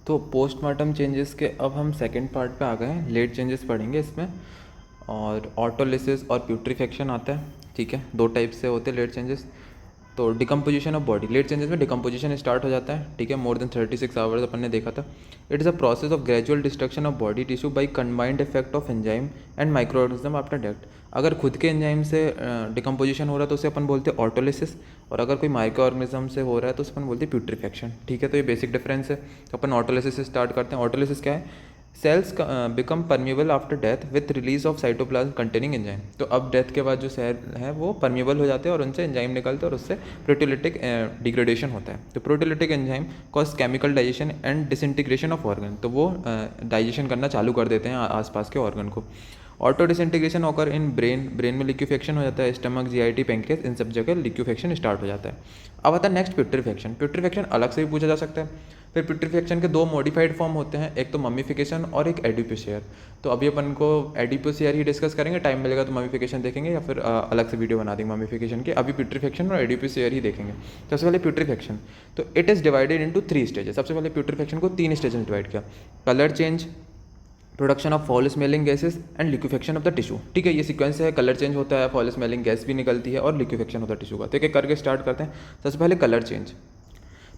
तो postmortem changes के अब हम सेकंड पार्ट पे आ गए हैं, लेट चेंजेस पढ़ेंगे इसमें। और ऑटोलिसिस और प्यूट्रीफेक्शन आता है, ठीक है। दो टाइप से होते हैं लेट चेंजेस। तो decomposition of body, late changes में डिकम्पोजिशन स्टार्ट हो जाता है, ठीक है। मोर देन 36 आवर्स अपन ने देखा था। It is a process of gradual destruction of body tissue by combined effect of enzyme and micro organism after death. अगर खुद के एंजाइम से डिकम्पोजिशन हो रहा है तो उसे अपन बोलते हैं ऑटोलिसिस, और अगर कोई माइक्रो ऑर्गेनिज्म से हो रहा है तो उसे अपन बोलते हैं प्यूट्रीफेक्शन, ठीक है। तो ये बेसिक डिफरेंस है। अपन ऑटोलिसिस से स्टार्ट करते हैं। ऑटोलिसिस क्या है? Sales become permeable after death with release of cytoplasm containing enzyme. तो अब डेथ के बाद जो सेल है वो परमिएबल हो जाते हैं और उनसे एंजाइम निकलते हैं और उससे प्रोटीलिटिक डिग्रेडेशन होता है। तो proteolytic enzyme cause chemical digestion and disintegration of organ, तो वो डाइजेशन करना चालू कर देते हैं आसपास के ऑर्गन को। ऑटो डिसइंटीग्रेशन होकर इन ब्रेन में लिक्विफेक्शन हो जाता है। स्टमक, जीआईटी, पेंक्रियास, इन सब जगह लिक्विफेक्शन स्टार्ट हो जाता है। अब आता है नेक्स्ट प्यूट्रीफेक्शन। प्यूट्रीफेक्शन अलग से भी पूछा जा सकता है। फिर प्यूट्रीफेक्शन के दो मॉडिफाइड फॉर्म होते हैं, एक तो मम्मीफिकेशन और एक एडिपोसियर। तो अभी अपन को एडिपोसियर ही डिस्कस करेंगे, टाइम मिलेगा तो मम्मीफिकेशन देखेंगे या फिर अलग से वीडियो बना देंगे मम्मीफिकेशन की। अभी प्यूट्रीफेक्शन और एडिपोसियर ही देखेंगे। सबसे पहले प्यूट्रीफेक्शन, तो it is divided into 3 stages. सबसे पहले प्यूट्रीफेक्शन को 3 स्टेज में डिवाइड किया। Colour change, production of fall smelling gases and liquefaction of the tissue, ठीक है। ये सीक्वेंस है। कलर चेंज होता है, फॉल स्मेलिंग गैस भी निकलती है और लिक्विफेक्शन होता है टिश्यू का। तो एक करके स्टार्ट करते हैं। सबसे पहले कलर चेंज।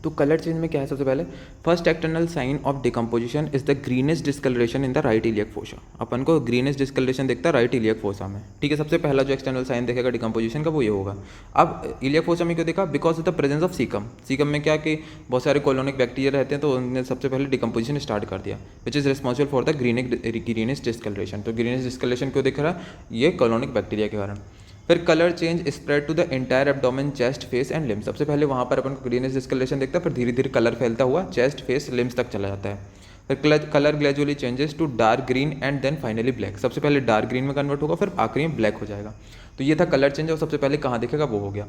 तो कलर चेंज में क्या है? सबसे पहले first external sign of decomposition is the greenish discolouration in the right iliac fossa. अपन को ग्रीनिश डिस्कलरेशन दिखता है राइट इलियक फोसा में, ठीक है। सबसे पहला जो एक्सटर्नल साइन दिखेगा डिकम्पोजिशन का वो ये होगा। अब इलियक फोसा में क्यों देखा? Because of the presence of caecum. Caecum में क्या कि बहुत सारे कॉलोनिक बैक्टीरिया रहते हैं, तो उन्होंने सबसे पहले डिकम्पोजिशन स्टार्ट कर दिया, which is responsible for the greenish discolouration. तो ग्रीनिश डिस्कलरेशन क्यों दिख रहा है? ये कॉलोनिक बैक्टीरिया के कारण। फिर colour change spread to the entire abdomen, chest, face and limbs. सबसे पहले वहाँ पर अपन को ग्रीनिश डिस्कलरेशन दिखता है, फिर धीरे धीरे कलर फैलता हुआ चेस्ट, फेस, लिम्स तक चला जाता है। फिर colour gradually changes to dark green and then finally black. सबसे पहले डार्क ग्रीन में कन्वर्ट होगा, फिर आखिरी में ब्लैक हो जाएगा। तो ये था कलर चेंज, और सबसे पहले कहाँ दिखेगा वो हो गया।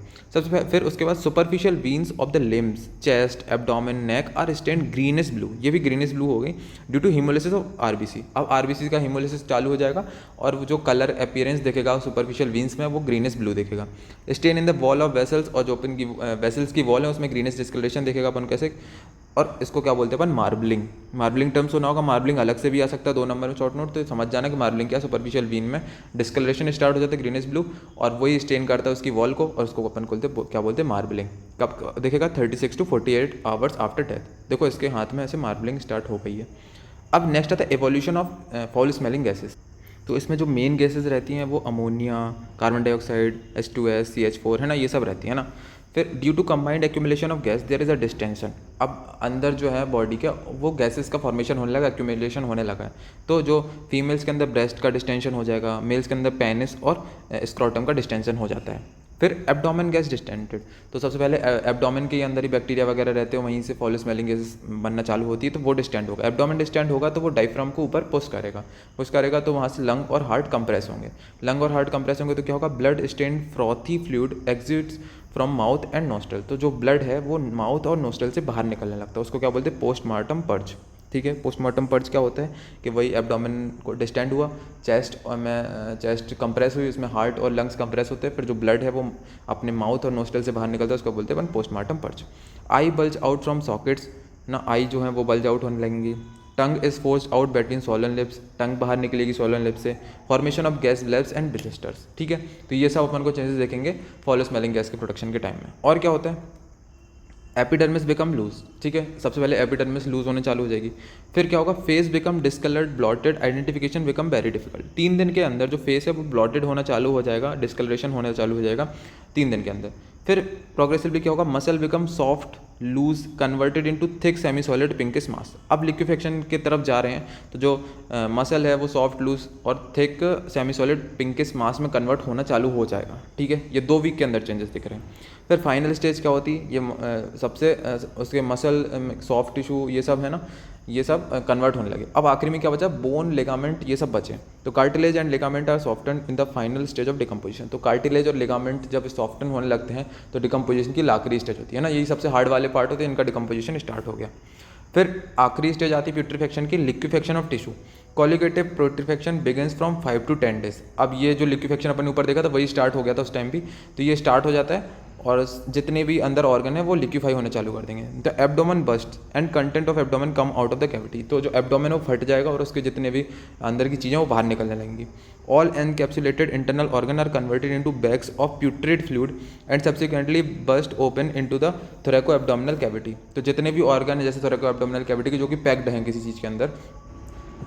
फिर उसके बाद superficial veins of the limbs, chest, abdomen, neck are stain greenish blue. ये भी ग्रीनिश ब्लू हो गई due to haemolysis of RBC. अब आरबीसी का हिमोलिसिस चालू हो जाएगा और वो जो कलर अपीयरेंस दिखेगा सुपरफिशियल वीन्स में वो ग्रीनिश ब्लू दिखेगा। Stain in the wall of vessels, और जो अपन की वेसल्स की वॉल है उसमें ग्रीनिश डिस्कलरेशन दिखेगा अपन कैसे। और इसको क्या बोलते हैं अपन? मार्बलिंग। मार्बलिंग टर्म सुना होगा। मार्बलिंग अलग से भी आ सकता है 2 नंबर में शॉर्ट नोट, तो समझ जाना कि मार्बलिंग क्या, सुपरफिशियल वीन में डिस्कलरेशन स्टार्ट हो जाता है ग्रीनिश ब्लू, और वही स्टेन करता है उसकी वॉल को, और उसको अपन क्या बोलते हैं? मार्बलिंग। कब देखेगा? 36 to 48 आवर्स आफ्टर डेथ। देखो इसके हाथ में ऐसे मार्बलिंग स्टार्ट हो गई है। अब नेक्स्ट आता है evolution of fall smelling gases. तो इसमें जो मेन गैसेज रहती हैं वो ammonia, carbon dioxide, H2S, CH4 है ना, ये सब रहती है ना। फिर due to combined accumulation of gas there is a distension. अब अंदर जो है बॉडी के वो गैसेस का फॉर्मेशन होने लगा, एक्यूमुलेशन होने लगा है। तो जो फीमेल्स के अंदर ब्रेस्ट का डिस्टेंशन हो जाएगा, मेल्स के अंदर पेनिस और स्क्रोटम का डिस्टेंशन हो जाता है। फिर एब्डोमेन गैस डिस्टेंटेड। तो सबसे पहले एब्डोमेन के अंदर ही बैक्टीरिया वगैरह रहते हैं, वहीं से फॉल स्मेलिंग गैस बनना चालू होती है, तो वो डिस्टेंट होगा। एब्डोमेन डिस्टेंट होगा तो वो डायफ्राम को ऊपर पुश करेगा तो वहाँ से लंग और हार्ट कंप्रेस होंगे। लंग और हार्ट कंप्रेस होंगे तो क्या होगा? Blood stain frothy fluid exits from mouth and nostril. तो जो ब्लड है वो माउथ और नोस्ट्रल से बाहर निकलने लगता है, उसको क्या बोलते हैं? पोस्टमार्टम पर्च, ठीक है। पोस्टमार्टम पर्च क्या होता है कि वही एब्डोमेन को डिस्टेंड हुआ, चेस्ट कंप्रेस हुई, उसमें हार्ट और लंग्स कंप्रेस होते हैं, फिर जो ब्लड है वो अपने माउथ और नोस्ट्रल से बाहर निकलता है, उसको बोलते हैं postmortem purge. Eye bulge out from sockets ना, आई जो है वो बल्ज आउट होने लगेंगी। Tongue is forced out between swollen lips, tongue बाहर निकलेगी सोलन लिप्स से। Formation of gas blebs and डिजेस्टर्स, ठीक है। तो ये सब अपन को चेंजेस देखेंगे फॉल स्मेलिंग गैस के प्रोडक्शन के टाइम में। और क्या होता है? एपिडर्मिस बिकम लूज, ठीक है। सबसे पहले एपिडर्मिस लूज होने चालू हो जाएगी। फिर क्या होगा? Face become discoloured, blotted, identification become very difficult. 3 दिन के अंदर जो फेस है वो ब्लॉटेड होना चालू हो जाएगा, डिस्कलरेशन होना चालू हो जाएगा 3 दिन के अंदर। फिर प्रोग्रेसिवली क्या होगा? Muscle become soft, loose, converted into thick semi solid pinkish mass. अब लिक्विफेक्शन की तरफ जा रहे हैं तो जो मसल है वो सॉफ्ट, लूज और थिक सेमी सॉलिड पिंकिश मास में कन्वर्ट होना चालू हो जाएगा, ठीक है। ये 2 वीक के अंदर चेंजेस दिख रहे हैं। फिर फाइनल स्टेज क्या होती है? ये सबसे उसके मसल, सॉफ्ट टिश्यू, ये सब है ना, ये सब कन्वर्ट होने लगे। अब आखिरी में क्या बचा? बोन, लिगामेंट, ये सब बचे। तो cartilage and ligament are soften in the final stage of decomposition. तो कार्टिलेज और लिगामेंट जब सॉफ्टन होने लगते हैं तो डिकम्पोजिशन की आखिरी स्टेज होती है ना, यही सबसे हार्ड वाले पार्ट होते हैं, इनका डिकम्पोजिशन स्टार्ट हो गया। फिर आखिरी स्टेज आती है प्यूट्रीफेक्शन की, liquefaction of tissue. Colliquative putrefaction begins from 5 to 10 days। अब ये जो लिक्विफेक्शन अपन ऊपर देखा था वही स्टार्ट हो गया था उस टाइम भी, तो ये स्टार्ट हो जाता है और जितने भी अंदर ऑर्गन है वो लिक्विफाई होने चालू कर देंगे। The abdomen bast and content of abdomen come out of the cavity, तो जो एब्डोमेन है वो फट जाएगा और उसके जितने भी अंदर की चीज़ें वो बाहर निकलने लगेंगी। All encapsulated internal organ are converted into bags of putrid fluid and subsequently burst open into the thoraco abdominal cavity. तो जितने भी ऑर्गन है जैसे थोरैको एब्डोमिनल कैविटी के जो कि पैक्ड हैं किसी चीज़ के अंदर,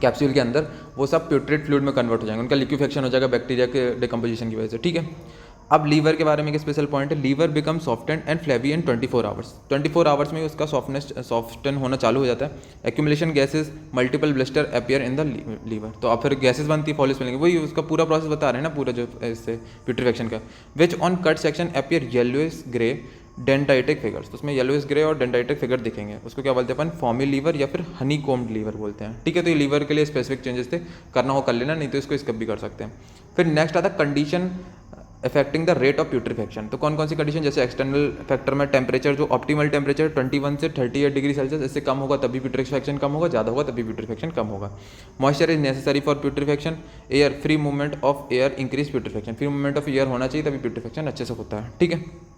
कैप्सूल के अंदर, वो सब प्यूट्रेट फ्लूइड में कन्वर्ट हो जाएंगे, उनका लिक्विफेक्शन हो जाएगा बैक्टीरिया के डिकम्पोजिशन की वजह से, ठीक है। अब लीवर के बारे में एक स्पेशल पॉइंट है, liver become softened and flabby in 24 hours. 24 hours में ही उसका सॉफ्टन होना चालू हो जाता है। Accumulation gases multiple blister appear in the liver, तो अब फिर गैसेज बनती है फॉलिस मिलेंगे, वही उसका पूरा प्रोसेस बता रहे हैं ना पूरा जो इससे प्यूट्रिफेक्शन का। Which on cut section appear yellowish grey dendritic figures, तो उसमें येलोइश ग्रे और डेंटाइटिक फिगर दिखेंगे, उसको क्या बोलते हैं अपन, फॉमी लीवर या फिर हनी कोम्ड लीवर बोलते हैं, ठीक है। तो ये लीवर के लिए स्पेसिफिक चेंजेस थे, करना हो कर लेना, नहीं तो इसको स्किप भी कर सकते हैं। फिर नेक्स्ट आता है condition affecting the rate of putrefaction. तो कौन कौन सी कंडीशन, जैसे एक्सटर्नल फैक्टर में टेम्परेचर, जो ऑप्टिमल टेम्परेचर 21 से 38 डिग्री सेल्सियस, इससे कम होगा तभी प्यूट्रिफेक्शन कम होगा, ज़्यादा होगा तभी प्यूट्रिफेक्शन कम होगा। Moisture is necessary for putrefaction, air, free movement of air increase putrefaction, free movement of air होना चाहिए तभी प्यूट्रिफेक्शन अच्छे से होता है, ठीक है।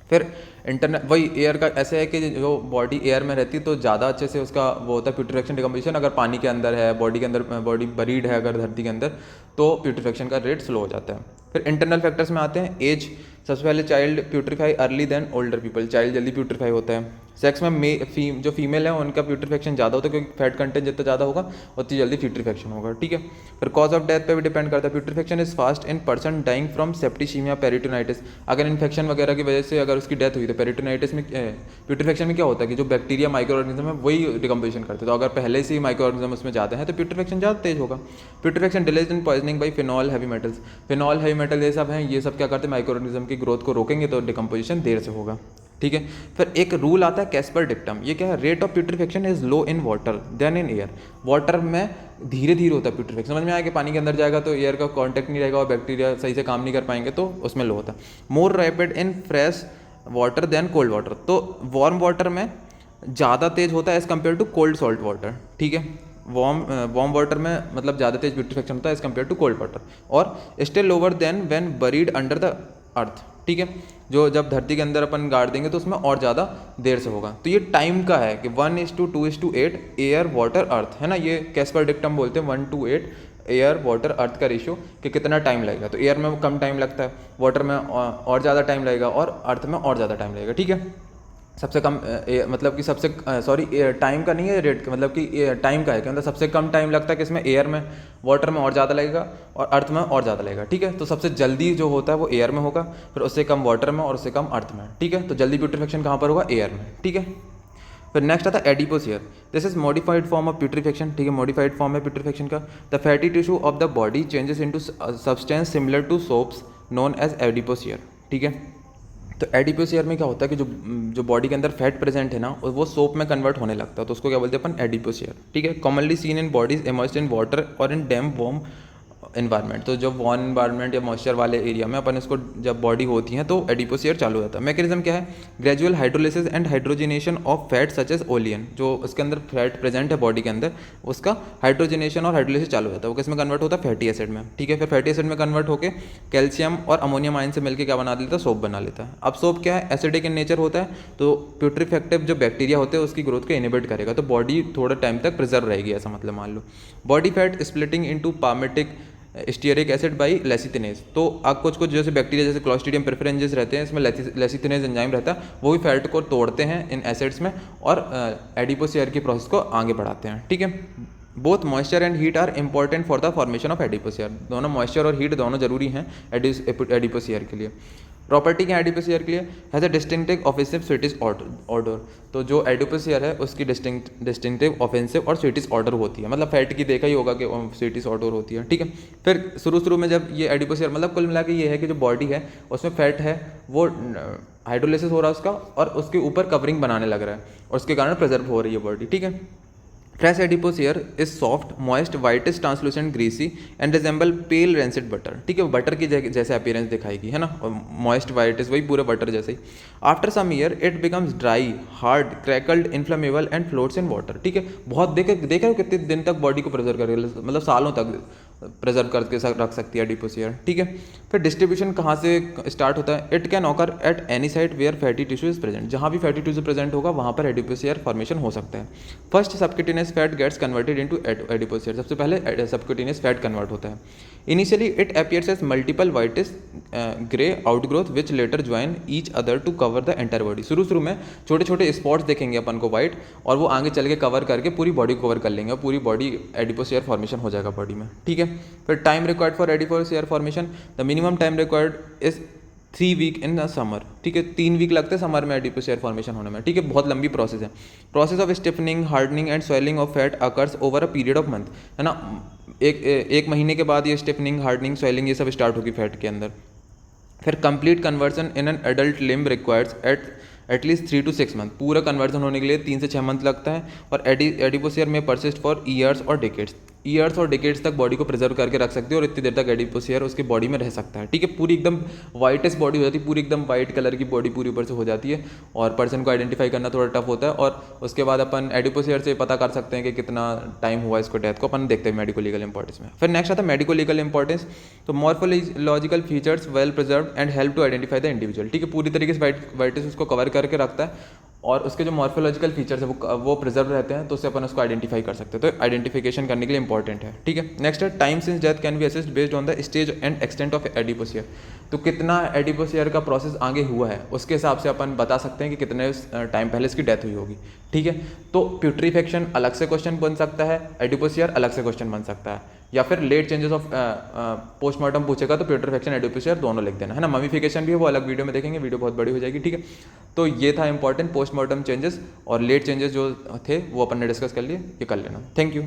फिर इंटरनल, वही एयर का ऐसे है कि जो बॉडी एयर में रहती है तो ज़्यादा अच्छे से उसका वो होता है प्यूट्रिफेक्शन डिकम्पोजिशन। अगर पानी के अंदर है, बॉडी के अंदर, बॉडी बरीड है अगर धरती के अंदर, तो प्यूट्रिफेक्शन का रेट स्लो हो जाता है। फिर इंटरनल फैक्टर्स में आते हैं, एज, सबसे पहले child putrefy early than older people, child जल्दी प्यूट्रीफाई होता है। सेक्स में जो फीमेल है उनका प्यूट्रीफेक्शन ज़्यादा होता है, क्योंकि फैट कंटेंट जितना ज़्यादा होगा उतनी जल्दी प्यूट्रीफेक्शन होगा, ठीक है। फिर कॉज ऑफ डेथ पे भी डिपेंड करता है, putrefaction is fast in person dying from septicaemia peritonitis, अगर इन्फेक्शन वगैरह की वजह से अगर उसकी डेथ हुई तो पेरिटोनाइटिस में, प्यूट्रीफेक्शन में क्या होता है कि जो बैक्टीरिया माइक्रो ऑर्गेनिज्म है वही डिकम्पोजिशन करते हैं, तो अगर पहले से ही माइक्रो ऑर्गेनिज्म उसमें ज़्यादा है तो प्यूट्रीफेक्शन ज़्यादा तेज होगा। Putrefaction delays in poisoning by phenol heavy metals, phenol heavy metal ये सब हैं, ये सब क्या करते हैं माइक्रो ऑर्गेनिज्म की ग्रोथ को रोकेंगे तो डिकम्पोजिशन देर से होगा, ठीक है। फिर एक रूल आता है कैस्पर डिक्टम, ये क्या है, rate of putrefaction is low in water than in air, water में धीरे धीरे होता है प्यूट्रिफेक्शन, समझ में आया कि पानी के अंदर जाएगा तो एयर का कांटेक्ट नहीं रहेगा और बैक्टीरिया सही से काम नहीं कर पाएंगे तो उसमें लो होता है। More rapid in fresh water than cold water, तो वार्म वाटर में ज़्यादा तेज होता है as compare to cold salt water, ठीक है। वार्म वाटर में मतलब ज़्यादा तेज प्यूट्रिफेक्शन होता है as compare to cold water, और still lower than when buried under the earth, ठीक है। जो जब धरती के अंदर अपन गाड़ देंगे तो उसमें और ज़्यादा देर से होगा। तो ये टाइम का है कि 1:2:8 एयर वाटर अर्थ है ना, ये कैस्पर डिक्टम बोलते हैं, 1:8 एयर वाटर अर्थ का रेशियो, कि कितना टाइम लगेगा। तो एयर में कम टाइम लगता है, वाटर में और ज़्यादा टाइम लगेगा, और अर्थ में और ज़्यादा टाइम लगेगा, ठीक है। सबसे कम मतलब कि सबसे सॉरी टाइम का नहीं है रेट, मतलब कि टाइम का है कि मतलब सबसे कम टाइम लगता है कि इसमें एयर में, वाटर में और ज़्यादा लगेगा और अर्थ में और ज़्यादा लगेगा, ठीक है। तो सबसे जल्दी जो होता है वो एयर में होगा, फिर उससे कम वाटर में और उससे कम अर्थ में, ठीक है। तो जल्दी प्यूट्रिफेक्शन कहाँ पर होगा, एयर में, ठीक है। फिर नेक्स्ट आता है adipocere, this is modified form of putrefaction, ठीक है, मॉडिफाइड फॉर्म है प्यूट्रिफेक्शन का। The fatty tissue of the body changes into substance similar to soaps known as adipocere, ठीक है। तो एडिपोस ईयर में क्या होता है कि जो बॉडी के अंदर फैट प्रेजेंट है ना वो सोप में कन्वर्ट होने लगता है, तो उसको क्या बोलते हैं अपन, एडिपोस ईयर, ठीक है। Commonly seen in bodies immersed in water और इन डैम वार्म एनवायरनमेंट, तो जो वार्म एनवायरनमेंट या मॉइस्चर वाले एरिया में अपन इसको जब बॉडी होती है तो एडिपोस ईयर चालू होता है। मैकेनिज्म क्या है, gradual hydrolysis and hydrogenation of fat such as olein, जो उसके अंदर फैट प्रेजेंट है बॉडी के अंदर उसका हाइड्रोजिनेशन और हाइड्रोलिसिस चालू होता है, वो किसमें कन्वर्ट होता है, फैटी एसिड में, ठीक है। फिर फैटी एसिड में कन्वर्ट होकर कैल्शियम और अमोनियम आयन से मिलकर क्या बना देता है, सोप बना लेता है। अब सोप क्या है, एसिडिक इन नेचर होता है, तो प्यूट्रिफेक्टिव जो बैक्टीरिया होते हैं उसकी ग्रोथ को इनिबिट करेगा, तो बॉडी थोड़ा टाइम तक प्रिजर्व रहेगी, ऐसा मतलब मान लो। Body fat splitting into palmitic stearic acid by lecithinase, तो अब कुछ कुछ जैसे बैक्टीरिया जैसे क्लॉस्ट्रीडियम प्रेफरेंजेस रहते हैं, इसमें लेसिथिनेज एंजाइम रहता है, वो भी फैट को तोड़ते हैं इन एसिड्स में और एडिपोस ईयर की प्रोसेस को आगे बढ़ाते हैं, ठीक है। Both moisture and heat are important for the formation of adipocere, दोनों मॉइस्चर और हीट दोनों जरूरी हैं एडिपोस ईयर के लिए। प्रॉपर्टी क्या है एडिपोस ईयर के लिए, has a distinctive offensive sweetish order, तो जो एडिपोस ईयर है उसकी डिस्टिंक्टिव ऑफेंसिव और स्वीटिश ऑर्डर होती है, मतलब फैट की देखा ही होगा कि स्वीटिश ऑर्डर होती है, ठीक है। फिर शुरू में जब ये एडिपोस ईयर, मतलब कुल मिला के ये है कि जो बॉडी है उसमें फैट है वो हाइड्रोलिसिस हो रहा है उसका, और उसके ऊपर कवरिंग बनाने लग रहा है और उसके कारण प्रिजर्व हो रही है बॉडी, ठीक है। Fresh adipocere is soft moist whitish translucent greasy and resemble pale rancid butter, ठीक है, बटर की जैसे अपीयरेंस दिखाएगी, है ना, मॉइस्ट वाइटिश वही पूरे बटर जैसे ही। After some year it becomes dry hard crackled inflammable and floats in water, ठीक है। बहुत देखा हो कितने दिन तक बॉडी को प्रिजर्व करेगा, मतलब सालों तक प्रिजर्व करके रख सकती है एडिपोसियर, ठीक है। फिर डिस्ट्रीब्यूशन कहाँ से स्टार्ट होता है? It can occur at any site where fatty tissue is present, जहाँ भी फैटी टिश्यू प्रेजेंट होगा वहाँ पर एडिपोसियर फॉर्मेशन हो सकता है। First subcutaneous fat gets converted into adipocere, सबसे पहले सबक्यूटेनियस फैट कन्वर्ट होता है। Initially it appears as multiple whitish grey outgrowth which later join each other to cover the entire body. शुरू में छोटे छोटे स्पॉट्स देखेंगे अपन को वाइट, और वो आगे चल के कवर करके पूरी बॉडी को कवर कर लेंगे और पूरी बॉडी एडिपोसियर फॉर्मेशन हो जाएगा बॉडी में, ठीक है। फिर time required for adipocere formation, the minimum time required is 3 week in the summer, ठीक है। 3 वीक लगते हैं समर में एडिपोसियर फॉर्मेशन होने में, ठीक है। बहुत लंबी प्रोसेस है। Process of stiffening, hardening and swelling of fat occurs over a period of month, है ना। एक महीने के बाद ये स्टिफनिंग, हार्डनिंग, स्वेलिंग ये सब स्टार्ट होगी फैट के अंदर। फिर complete conversion in an adult limb requires at least 3 to 6 month, पूरा कन्वर्जन होने के लिए 3 से 6 मंथ लगता है। और एडिपोसियर में परसिस्ट फॉर ईयर्स और डिकेड्स, ईयर्स और डिकेड्स तक बॉडी को प्रिजर्व करके रख सकते हो और इतनी देर तक एडिपोसियर उसकी बॉडी में रह सकता है, ठीक है। पूरी एकदम वाइटेस्ट बॉडी हो जाती है, पूरी एकदम वाइट कलर की बॉडी पूरी ऊपर से हो जाती है, और पर्सन को आइडेंटिफाई करना थोड़ा टफ होता है। और उसके बाद अपन एडिपोसियर से पता कर सकते हैं कि कितना टाइम हुआ इसको डेथ को, अपन देखते हैं मेडिको लीगल इंपॉर्टेंस में। फिर नेक्स्ट आता है मेडिको लीगल इंपॉर्टेंस। तो morphological features well preserve and help to identify the individual, ठीक है। पूरी तरीके से वाइटिस उसको कवर करके रखता है, और उसके जो मॉर्फोलॉजिकल फीचर्स है वो प्रिजर्व रहते हैं, तो उससे अपन उसको आइडेंटिफाई कर सकते हैं। तो आइडेंटिफिकेशन करने के लिए इंपॉर्टेंट है, ठीक है। नेक्स्ट है time since death can be assessed based on the stage and extent of adipocere. तो कितना एडिपोसियर का प्रोसेस आगे हुआ है उसके हिसाब से अपन बता सकते हैं कि कितने टाइम पहले इसकी डेथ हुई होगी, ठीक है। तो प्यूट्रीफेक्शन अलग से क्वेश्चन बन सकता है, एडिपोसियर अलग से क्वेश्चन बन सकता है, या फिर लेट चेंजेस ऑफ पोस्टमार्टम पूछेगा तो प्यूट्रीफेक्शन, एडिपोसियर दोनों लिख देना, है ना। ममीफिकेशन भी है वो अलग वीडियो में देखेंगे, वीडियो बहुत बड़ी हो जाएगी, ठीक है। तो ये था इंपॉर्टेंट पोस्टमार्टम चेंजेस, और लेट चेंजेस जो थे वो अपन ने डिस्कस कर लिए, ये कर लेना। Thank you.